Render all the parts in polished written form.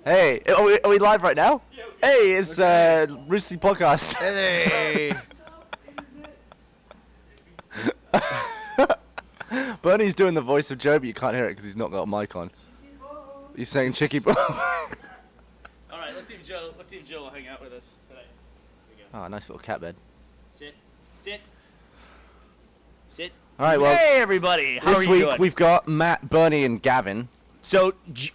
Hey, are we live right now? Yeah, hey, it's Rooster Podcast. Hey. Burnie's doing the voice of Joe, but you can't hear it because he's not got a mic on. He's saying "Chicky." All right, let's see if Joe will hang out with us today. Here we go. Oh, nice little cat bed. Sit. All right, well, hey everybody, how are this you week doing? we've got Matt, Burnie, and Gavin. So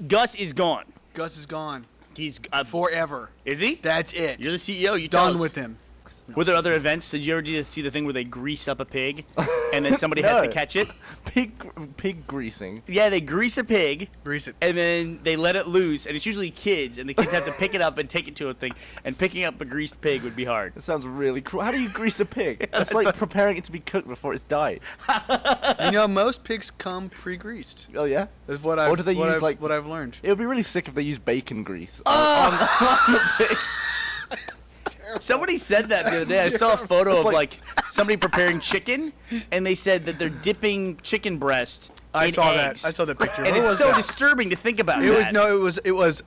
Gus is gone. Gus is gone. He's forever. Is he? That's it. You're the CEO. You tell Done us. with him. Were there other events? Did you ever see the thing where they grease up a pig, and then somebody has to catch it? Pig greasing. Yeah, they grease a pig. Grease it. And then they let it loose, and it's usually kids, and the kids have to pick it up and take it to a thing. And picking up a greased pig would be hard. That sounds really cruel. How do you grease a pig? That's like preparing it to be cooked before it's died. You know, most pigs come pre-greased. Oh yeah. That's what I've. Or do they use like what I've learned? It would be really sick if they use bacon grease on the pig. Somebody said that the other day. I saw a photo of like somebody preparing chicken, and they said that they're dipping chicken breast in eggs. I saw that picture. And it's so disturbing to think about. It was.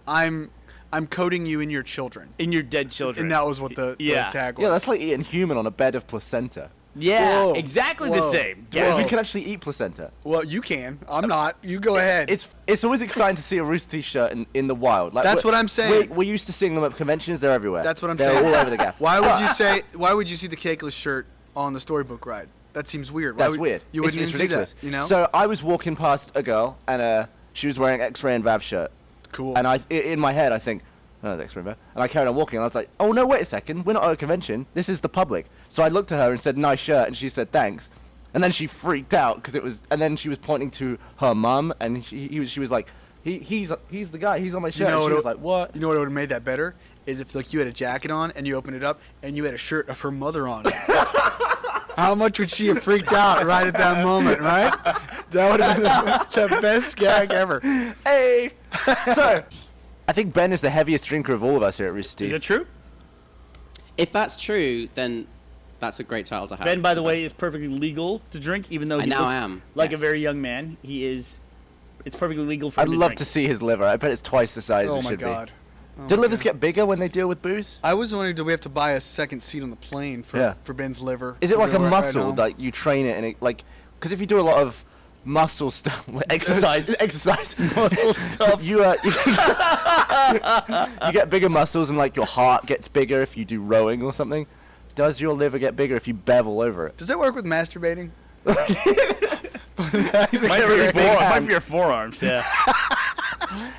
I'm coating you in your children. In your dead children. And that was what the tag was. Yeah, that's like eating human on a bed of placenta. Yeah, Whoa. exactly the same. Yeah, Whoa. we can actually eat placenta. Well, you can. I'm not. You go ahead. It's always exciting to see a Rooster T-shirt in the wild. Like, That's what I'm saying. We're used to seeing them at conventions. They're everywhere. That's what I'm They're saying. all over the gap. Why would you see the cakeless shirt on the storybook ride? That seems weird. That's weird. You wouldn't it's even see ridiculous. that, you know? So I was walking past a girl, and she was wearing X-Ray and Vav shirt. Cool. And in my head, I think, oh, that's X-Ray and Vav. And I carried on walking, and I was like, oh, no, wait a second. We're not at a convention. This is the public. So I looked at her and said, nice shirt, and she said, thanks. And then she freaked out, because it was, and then she was pointing to her mum, and she was like, he's the guy, he's on my shirt. And she was like, what? You know what would have made that better? Is if like you had a jacket on, and you opened it up, and you had a shirt of her mother on it. How much would she have freaked out right at that moment, right? That would have been the best gag ever. Hey! So, I think Ben is the heaviest drinker of all of us here at Rooster. Is it true? If that's true, then that's a great title to have. Ben, by the way, is perfectly legal to drink, even though he now looks am. like Yes. a very young man. He is. It's perfectly legal for him I'd to love drink. to see his liver. I bet it's twice the size Oh it my should god. be. Oh Do my livers God. get bigger when they deal with booze? I was wondering, do we have to buy a second seat on the plane for Ben's liver? Is it like a Right muscle, home? like you train it and it like, because if you do a lot of muscle stuff, like exercise muscle stuff, you get bigger muscles and like your heart gets bigger if you do rowing or something. Does your liver get bigger if you bevel over it? Does that work with masturbating? Might for your forearms, yeah.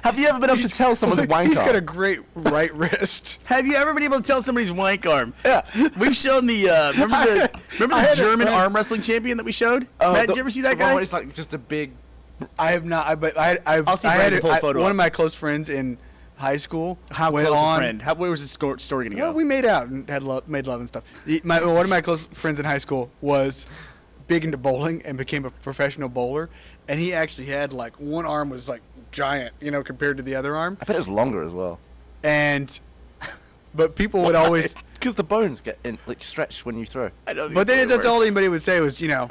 Have you ever been able to tell someone's wank He's arm? got a great right wrist. Have you ever been able to tell somebody's wank arm? Yeah. We've shown the remember the German arm wrestling champion that we showed? Matt, did you ever see that the guy? one where it's like just a big. I have not. I'll see Brandon pull a photo one up. of my close friends in high school. How went close on, a friend? Where was the story gonna go? Well, we made out and made love and stuff. One of my close friends in high school was big into bowling and became a professional bowler. And he actually had like one arm was like giant, you know, compared to the other arm. I bet it was longer as well. But people would always. Because the bones get stretched when you throw. I don't. But then that's all anybody would say was, you know,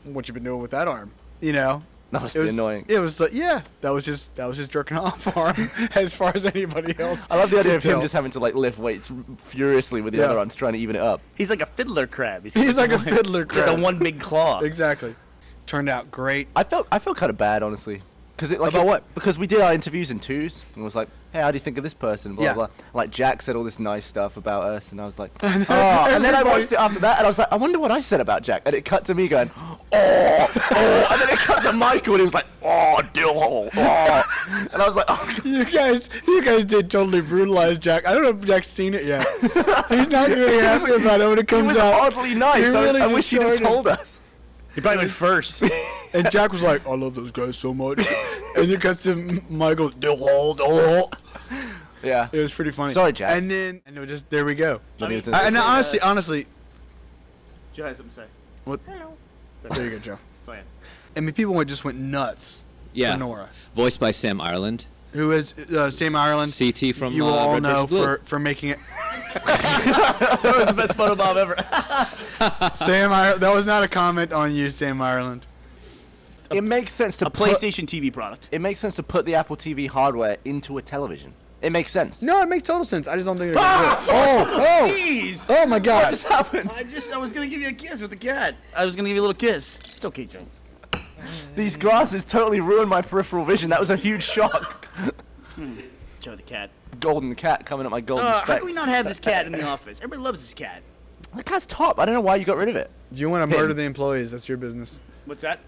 what you been doing with that arm, you know. That must be annoying. It was like, yeah, that was just jerking off arm as far as anybody else. I love the idea of him could just having to like lift weights furiously with the other arms, trying to even it up. He's like a fiddler crab. He's like a fiddler With crab. the one big claw. Exactly. Turned out great. I felt kind of bad, honestly. About what? Because we did our interviews in twos, and it was like, hey, how do you think of this person? Blah, Yeah. blah, blah. Like, Jack said all this nice stuff about us, and I was like, oh. And And then I everybody- watched it after that, and I was like, I wonder what I said about Jack. And it cut to me going, oh. And then it cut to Michael, and he was like, oh, dillhole, oh. And I was like, oh. You guys did totally brutalize Jack. I don't know if Jack's seen it yet. He's not going to ask about it when it He comes was out. oddly nice. He really I wish he'd have destroyed told us. He probably went first. And Jack was like, I love those guys so much. And it cuts to Michael, dillhole. Yeah. It was pretty funny. Sorry, Jack. And then, just there we go. Johnny was in And it. honestly, Joe has something to say. what? Hello. There you go, Joe. So yeah. I mean, people just went nuts Yeah. for Nora. Voiced by Sam Ireland. Who is Sam Ireland? CT from You will all Red know vs. Blue. for making it. That was the best photo bomb ever. Sam Ireland. That was not a comment on you, Sam Ireland. it makes sense to a PlayStation TV product. It makes sense to put the Apple TV hardware into a television. It makes sense. No, it makes total sense. I just don't think they're gonna do it. Oh, Jeez! oh my What God. just happened? I was gonna give you a kiss with the cat. I was gonna give you a little kiss. It's okay, Joe. These glasses totally ruined my peripheral vision. That was a huge shock. Joe the cat. Golden cat coming up my golden How specs. can we not have this cat in the office? Everybody loves this cat. That cat's top. I don't know why you got rid of it. Do you want to murder the employees? That's your business. What's that?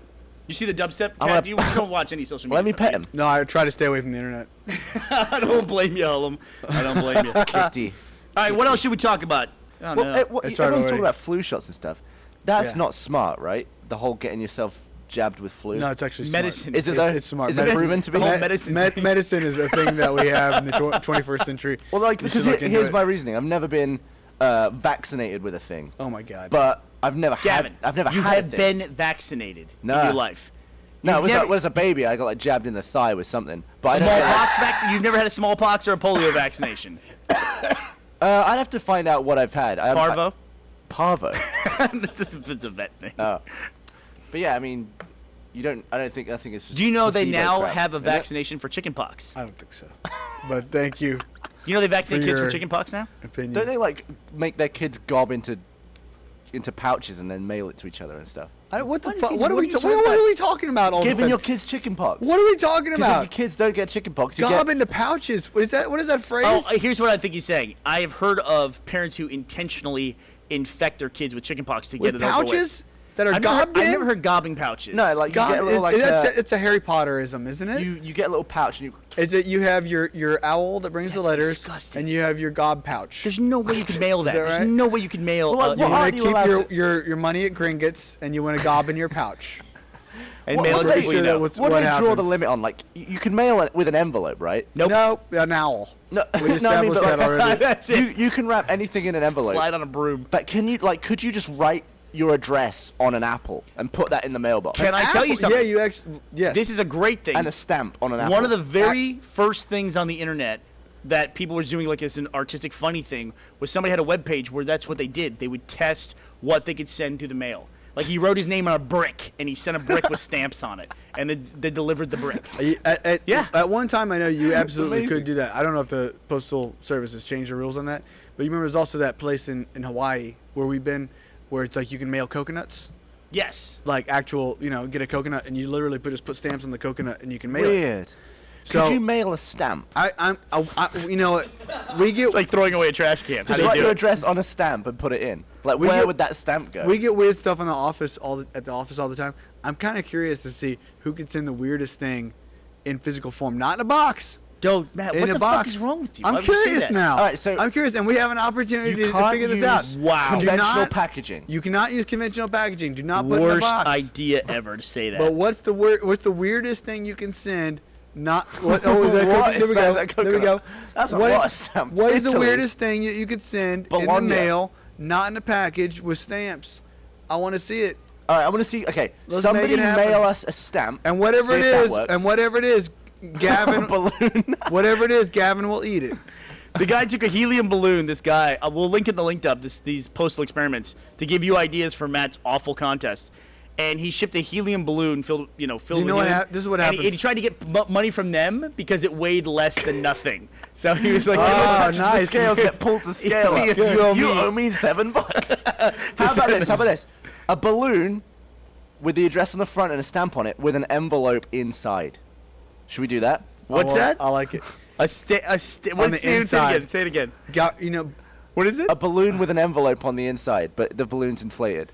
You see the dubstep I'm cat? gonna- You don't watch any social media. Let me stuff, pet do him. No, I try to stay away from the internet. you? I don't blame you, Hullum. I don't blame you. All Kitty. right, what else should we talk about? Oh, Well, no. It started everyone's already. talking about flu shots and stuff. That's Yeah. not smart, right? The whole getting yourself jabbed with flu. No, it's actually smart. Medicine. Is it It's- though? it's smart. Is it proven to be? The whole medicine thing. Medicine is a thing that we have in the 21st century. Well, like, You because should look into here's it. my reasoning. I've never been vaccinated with a thing, Oh my God. but I've never Gavin, had. I've never you had have a thing. been vaccinated in Nah. your life. No, You've it was never- like, when I was a baby, I got like jabbed in the thigh with something. But I don't know. Smallpox vaccine? You've never had a smallpox or a polio vaccination? I'd have to find out what I've had. Parvo? Parvo. It's a vet thing. Oh. But yeah, I mean, you don't. I don't think. I think it's just. Do you know they placebo now crap, have a isn't it? vaccination for chickenpox? I don't think so. But thank you. You know they vaccinate For kids for your- chickenpox now? Opinion. Don't they like make their kids gob into pouches and then mail it to each other and stuff? What the What is fuck? he- What are what we are you talking talking What about? are we talking about all of a Giving sudden? your kids chickenpox. What are we talking Because if about? your kids don't get chickenpox, you Gob get. into pouches. What is that? What is that phrase? Oh, here's what I think he's saying. I have heard of parents who intentionally infect their kids with chickenpox to get With it over with. pouches that are I've never, gobbed in? I've never heard gobbing pouches. No, like you Gob get a little like it's a Harry Potterism, isn't it? you get a little pouch and you. Is it you have your owl that brings That's the letters, disgusting. and you have your gob pouch? There's no way you could mail that. that There's right? no way you could mail. Well, uh, like, You what want aren't to you keep allowed your money at Gringotts, and you want to gob in your pouch. and What- mail what it do to they- people you know. what's- What do they draw the happens? limit on? Like you can mail it with an envelope, right? Nope. No, an owl. No, We no, I mean, established but that like, already. That's it. you can wrap anything in an envelope. Slide on a broom. But can you could you just write your address on an apple and put that in the mailbox? Can I tell you Apple- something? Yeah, you actually. Yes. This is a great thing. And a stamp on an apple. One of the very first things on the internet that people were doing like as an artistic funny thing was somebody had a web page where that's what they did. They would test what they could send to the mail. Like he wrote his name on a brick and he sent a brick with stamps on it and they delivered the brick. Yeah. At one time, I know you absolutely amazing. could do that. I don't know if the postal service has changed the rules on that, but you remember there's also that place in Hawaii where we've been, where it's like you can mail coconuts, Yes. like actual, get a coconut and you literally just put stamps on the coconut and you can mail it. Weird. So could you mail a stamp? You know what? We get It's like throwing away a trash can. How Just do you write do your it? address on a stamp and put it in. Like, We where get- would that stamp go? we get weird stuff in the office at the office all the time. I'm kind of curious to see who could send the weirdest thing in physical form, not in a box. Yo, Matt, In what a the box. fuck is wrong with you? I'm Why would you say curious that? now. All right, so I'm curious, and we have an opportunity you to can't figure this use out. Wow. Do conventional not- packaging. You cannot use conventional packaging. Do not put it in a Worst box. idea ever to say that. But what's the weirdest thing you can send? Not what? Oh, is that What cookie? is There we that? go. Is that There we go. coconut? That's a What lot is- of stamps. What is the Italy. weirdest thing you could send in the Bologna. mail, not in a package with stamps? I want to see it. All right, I want to see. Okay, Let's somebody make it happen. mail us a stamp. And whatever see it if that is, works. and whatever it is, Gavin, balloon. whatever it is, Gavin will eat it. The guy took a helium balloon. This guy, we'll link in the linked up. These postal experiments to give you ideas for Matt's awful contest. And he shipped a helium balloon filled You with know what helium. this is what and happens. and he tried to get money from them because it weighed less than nothing. So he was like, Oh, Touches nice. The scales that pulls the scale up. Good. You owe You me. owe me $7. How about this? How about this? A balloon with the address on the front and a stamp on it with an envelope inside. Should we do that? What's I that? like it. On the inside. Say it again. What is it? A balloon with an envelope on the inside, but the balloon's inflated.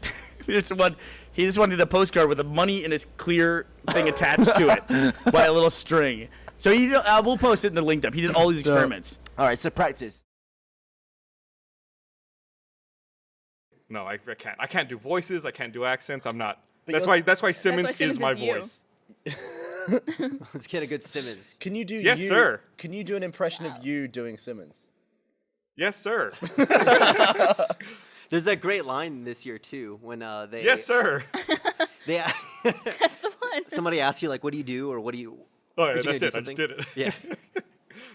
He just wanted a postcard with the money in his clear thing attached to it by a little string. So we'll post it in the linked up. He did all these So- experiments. All right, so practice. No, I can't. I can't do voices. I can't do accents. I'm not. That's you'll- why Simmons Simmons is my is you. voice. Let's get a good Simmons. Can you do Yes, you? sir. Can you do an impression of you doing Simmons? Yes, sir. There's that great line this year too when they Yes, sir. they That's the one. somebody asks you like, what do you do, or what do you? Oh, yeah, Did you that's do it. I just something? did it. Yeah.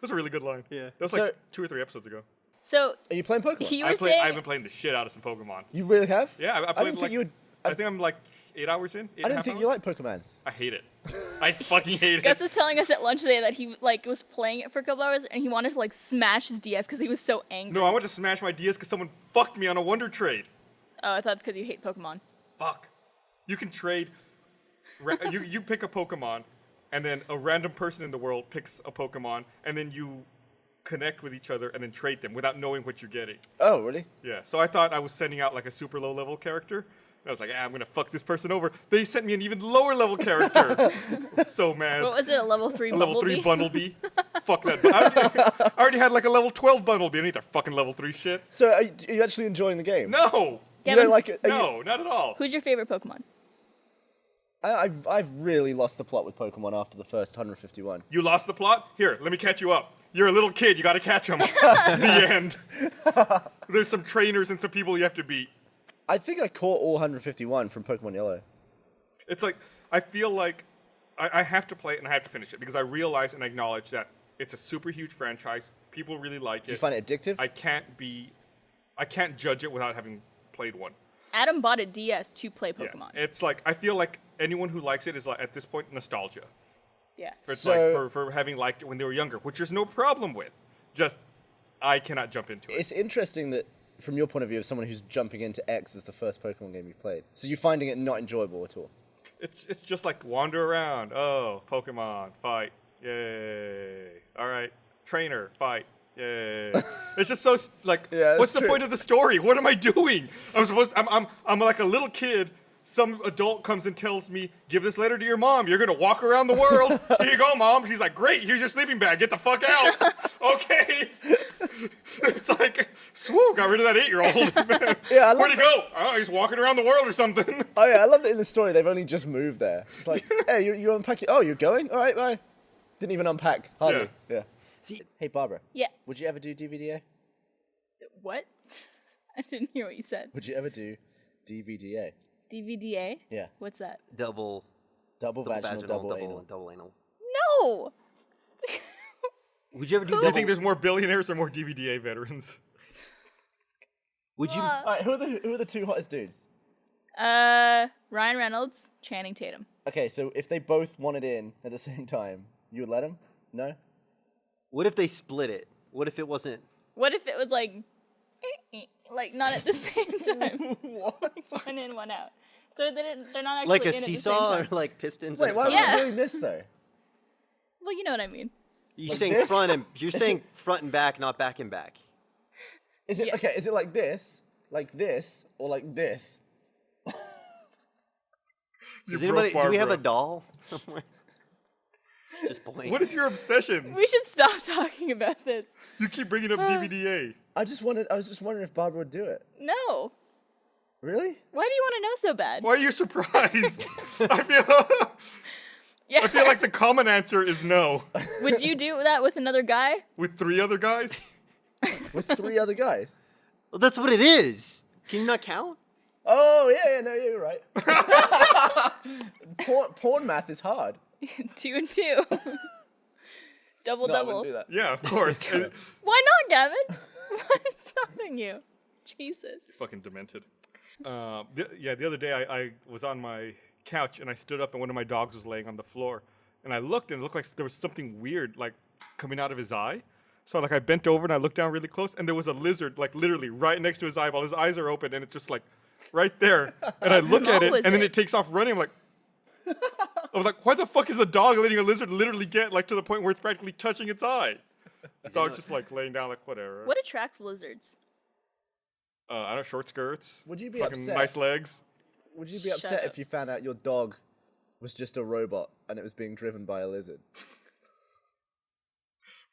That's a really good line. Yeah. That's So- like 2 or 3 episodes ago. So Are you playing Pokemon? you were I've saying been playing the shit out of some Pokemon. You really have? Yeah, I I played didn't like. think you would. I think I'm like 8 hours in. I didn't think you liked Pokemans. I hate it. I fucking hate Gus it. was telling us at lunch today that he was playing it for a couple hours and he wanted to smash his DS because he was so angry. No, I want to smash my DS because someone fucked me on a Wonder Trade. Oh, I thought it's because you hate Pokemon. Fuck. You can trade. You pick a Pokemon, and then a random person in the world picks a Pokemon, and then you connect with each other and then trade them without knowing what you're getting. Oh, really? Yeah. So I thought I was sending out a super low level character. And I was like, I'm gonna fuck this person over. They sent me an even lower level character. I was so mad. What was it, a level 3 A level 3 Bumblebee? Bumblebee. Fuck that. I already had a level 12 Bumblebee. I need their fucking level 3 shit. So are you actually enjoying the game? No. You Gavin, don't like it? No, not at all. Who's your favorite Pokemon? I've really lost the plot with Pokemon after the first 151. You lost the plot? Here, let me catch you up. You're a little kid, you gotta catch them. The end. There's some trainers and some people you have to beat. I think I caught all 151 from Pokemon Yellow. It's I feel like I have to play it and I have to finish it because I realize and acknowledge that it's a super huge franchise. People really like it. Do you find it addictive? I can't judge it without having played one. Adam bought a DS to play Pokemon. Yeah. It's I feel like anyone who likes it is at this point nostalgia. Yeah. It's So- for having liked it when they were younger, which there's no problem with. Just I cannot jump into it. It's interesting that, from your point of view, of someone who's jumping into X as the first Pokemon game you've played, so you're finding it not enjoyable at all. It's just wander around. Oh, Pokemon, fight. Yay. All right. Trainer, fight. Yay. It's just so Yeah, what's that's the point of the story? What am I doing? I'm like a little kid. Some adult comes and tells me, give this letter to your mom. You're going to walk around the world. Here you go, mom. She's like, great. Here's your sleeping bag. Get the fuck out. Okay. It's swoo, got rid of that 8-year-old. Yeah, I love Where'd he go? Oh, he's walking around the world or something. Oh yeah, I love that in the story they've only just moved there. It's like, hey, you unpacking? Oh, you're going? All right, bye. Didn't even unpack. Hardly. Yeah. See, Hey, Barbara. Yeah. Would you ever do DVDA? What? I didn't hear what you said. Would you ever do DVDA? DVDA? Yeah. What's that? double Vaginal, double anal. double anal. No! Would you ever do Do you double? think there's more billionaires or more DVDA veterans? Would you? All right, who are the two hottest dudes? Ryan Reynolds, Channing Tatum. Okay, so if they both wanted in at the same time, you would let them? No? What if they split it? What if it wasn't? What if it was not at the same time? What? One in, one out. So they're not actually Like a in at the same seesaw time. or like pistons? Wait, and why a are Yeah. we doing this though? Well, you know what I mean. You're Like saying this? you're saying front and back, not back and back. Is it Yeah. okay? Is it like this, or like this? Does broke anybody? Do we have a Barbara. doll somewhere? Just blank. What is your obsession? We should stop talking about this. You keep bringing up DVDA. I was just wondering if Barbara would do it. No. Really? Why do you want to know so bad? Why are you surprised? I Yeah. feel like the common answer is no. Would you do that with another guy? With 3 other guys? With 3 other guys? Well, that's what it is. Can you not count? Oh yeah, no, you're right. porn math is hard. 2 and 2. Double No, I double. wouldn't do that. Yeah, of course. Why not, Gavin? What's stopping you? Jesus. Fucking demented. The other day I was on my couch and I stood up and one of my dogs was laying on the floor. And I looked and it looked like there was something weird coming out of his eye. So I bent over and I looked down really close and there was a lizard literally right next to his eyeball. His eyes are open and it's just right there. And I look at small it was and then it? it takes off running. I'm like, I was like, why the fuck is a dog letting a lizard literally get to the point where it's practically touching its eye? The dog just laying down whatever. What attracts lizards? I don't know, short skirts. Would you be fucking upset? nice legs. Would you be Shut upset up. if you found out your dog was just a robot and it was being driven by a lizard?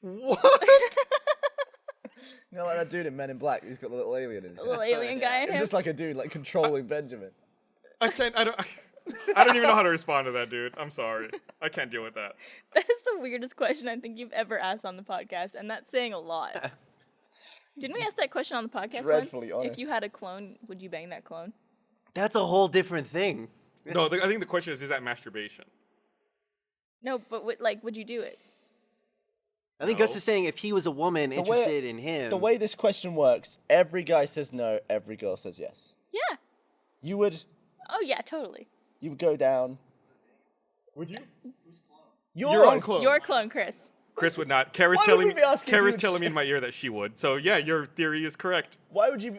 What? You know, like that dude in Men in Black who's got the little alien in his A little head. alien guy in It's him? just like a dude controlling Benjamin. I don't even know how to respond to that, dude. I'm sorry. I can't deal with that. That is the weirdest question I think you've ever asked on the podcast, and that's saying a lot. Didn't we ask that question on the podcast Dreadfully once? If honest. you had a clone, would you bang that clone? That's a whole different thing. No, I think the question is that masturbation? No, but would you do it? I think No. Gus is saying if he was a woman way- interested in him. The way this question works, every guy says no, every girl says yes. Yeah. You would Oh yeah, totally. You would go down. Would you? Your own clone. Your clone, Chris. Chris would not. Kara's Why would telling we be asking if you Kara's would telling me in my ear that she would. So yeah, your theory is correct. Why would you?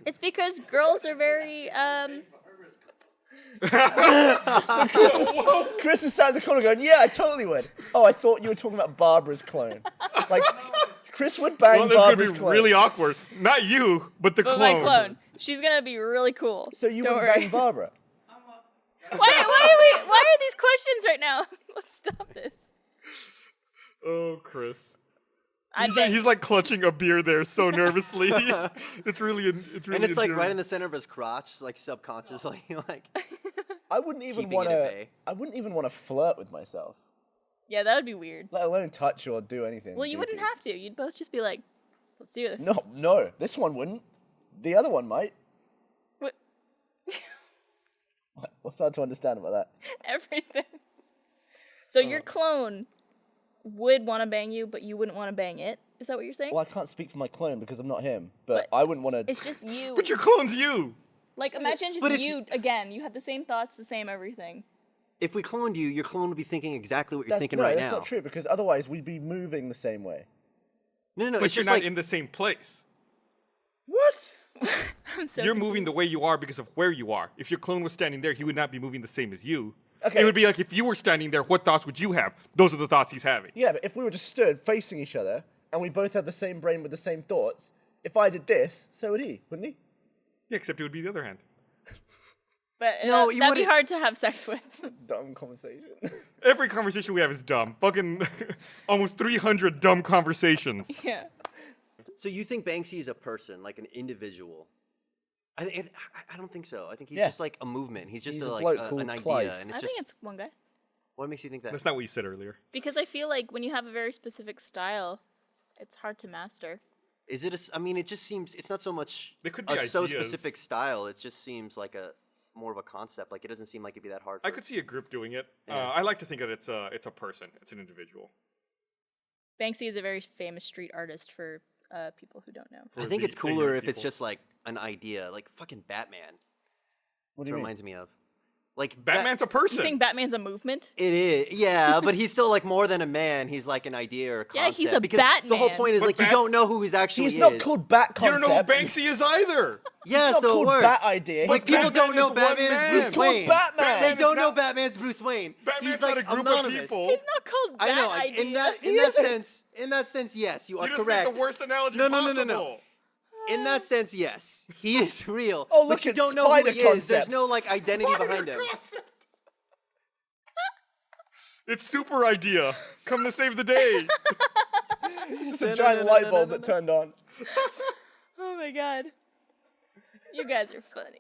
It's because girls are very Chris is sat in the corner going, "Yeah, I totally would." Oh, I thought you were talking about Barbara's clone. Like, Chris would bang Well, that's Barbara's gonna be clone. really awkward. Not you, but the But clone. my clone. She's gonna be really cool. So you Don't wouldn't worry. bang Barbara? Why are these questions right now? Let's stop this. Oh, Chris. He's He's like clutching a beer there so nervously. It's really And it's like endearing. right in the center of his crotch, like subconsciously, like. I wouldn't even Keeping it want at to. bay. I wouldn't even want to flirt with myself, Yeah, that would be weird. let alone touch or do anything. Well, you wouldn't goofy. have to. You'd both just be like, let's do this. No, this one wouldn't. The other one might. What? What's hard to understand about that? Everything. So your clone would want to bang you, but you wouldn't want to bang it. Is that what you're saying? Well, I can't speak for my clone because I'm not him, but But I wouldn't want to. It's just you. But your clone's you. Like, imagine But just if you again. You have the same thoughts, the same everything. If we cloned you, your clone would be thinking exactly what you're thinking no, right that's now. not true because otherwise we'd be moving the same way. No, But it's you're just not like in the same place. What? I'm so You're moving the way you are because of where you are. If your clone was standing there, he would not be moving the same as you. Okay. It would be like if you were standing there, what thoughts would you have? Those are the thoughts he's having. Yeah, but if we were just stood facing each other and we both had the same brain with the same thoughts, if I did this, so would he, wouldn't he? Yeah, except it would be the other hand. But No, you that'd be wouldn't- hard to have sex with. Dumb conversation. Every conversation we have is dumb. Fucking almost 300 dumb conversations. Yeah. So you think Banksy is a person, like an individual? I don't think so. I think he's Yeah. just like a movement. He's just He's a like bloke an called idea, Clive. and I it's think just. it's one guy. What makes you think that? That's not what you said earlier. Because I feel like when you have a very specific style, it's hard to master. Is it? I mean, it just seems it's not so much There could be a so ideas. specific style. It just seems like a more of a concept. Like it doesn't seem like it'd be that hard. I for- could see a group doing it. Yeah. I like to think that it's a person. It's an individual. Banksy is a very famous street artist for people who don't know. I for think the it's cooler ignorant if it's people. just like an idea, like fucking Batman. What It do you mean? reminds me of. Like Batman's a person. You think Batman's a movement? It is, yeah, but he's still like more than a man. He's like an idea or a Yeah, concept. he's a because The whole Batman. point is But like you Bat- don't know who he's actually He's not is. called Bat You don't Concept. know who Banksy is either. Yeah, not so called it works. Bat Idea. But He's people Batman don't know is one Batman's man. Bruce He's called Wayne. Batman. They Batman don't is know not- Batman's Bruce Wayne. Batman's he's not like a group anonymous. of people. He's not called Bat I know. Idea. In that sense, yes, you are You just correct. made the worst analogy No, no, no, possible. no, no. In that sense, yes, he is real. Oh, look but you at don't know who Spider he is. There's Concept. no like identity behind him. It's super idea. Come to save the day. It's just a giant light bulb that turned on. Oh my god. You guys are funny.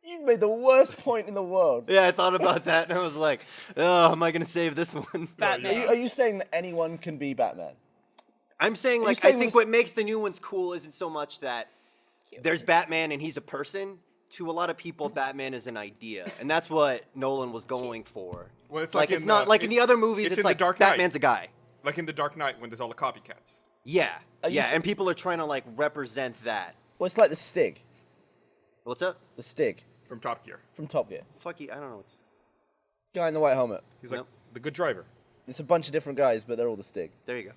You made the worst point in the world. Yeah, I thought about that and I was like, oh, am I gonna save this one? Batman. Are you saying that anyone can be Batman? I'm saying you like saying I think this- what makes the new ones cool isn't so much that there's Batman and he's a person. To a lot of people, Batman is an idea, and that's what Nolan was going for. Well, it's like like it's in, not like in the other movies. it's It's in The like Dark Knight. Batman's a guy. Like in The Dark Knight when there's all the copycats. Yeah, you yeah, s- and people are trying to like represent that. Well, it's like the Stig. What's up? The Stig From Top Gear. from Top Gear. Fuck you. I don't know. Guy in the white helmet. He's like Nope. the good driver. It's a bunch of different guys, but they're all the Stig. There you go.